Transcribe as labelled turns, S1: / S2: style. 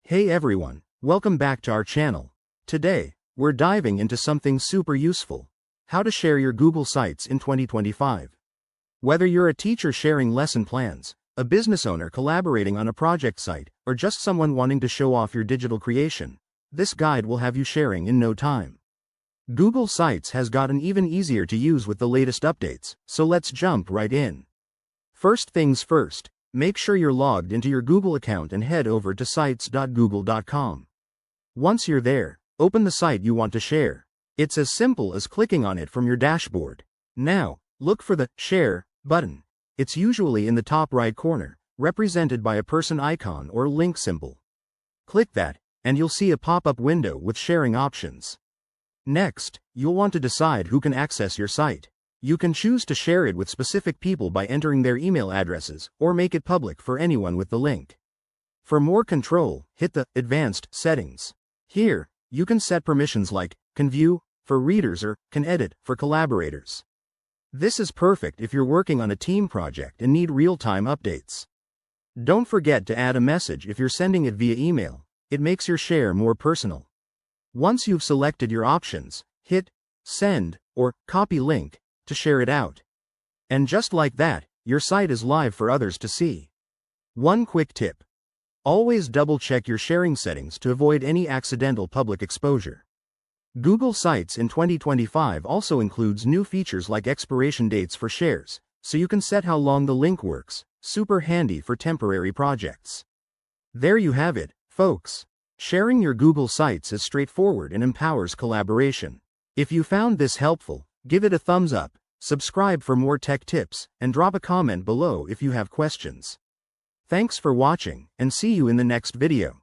S1: Hey everyone, welcome back to our channel. Today, we're diving into something super useful: how to share your Google Sites in 2025. Whether you're a teacher sharing lesson plans, a business owner collaborating on a project site, or just someone wanting to show off your digital creation, this guide will have you sharing in no time. Google Sites has gotten even easier to use with the latest updates, so let's jump right in. First things first, make sure you're logged into your Google account and head over to sites.google.com. Once you're there, open the site you want to share. It's as simple as clicking on it from your dashboard. Now, look for the Share button. It's usually in the top right corner, represented by a person icon or link symbol. Click that, and you'll see a pop-up window with sharing options. Next, you'll want to decide who can access your site. You can choose to share it with specific people by entering their email addresses, or make it public for anyone with the link. For more control, hit the Advanced settings. Here, you can set permissions like Can View for readers or Can Edit for collaborators. This is perfect if you're working on a team project and need real-time updates. Don't forget to add a message if you're sending it via email. It makes your share more personal. Once you've selected your options, hit Send or Copy Link to share it out. And just like that, your site is live for others to see. One quick tip: always double-check your sharing settings to avoid any accidental public exposure. Google Sites in 2025 also includes new features like expiration dates for shares, so you can set how long the link works. Super handy for temporary projects. There you have it, folks. Sharing your Google Sites is straightforward and empowers collaboration. If you found this helpful, give it a thumbs up, subscribe for more tech tips, and drop a comment below if you have questions. Thanks for watching, and see you in the next video.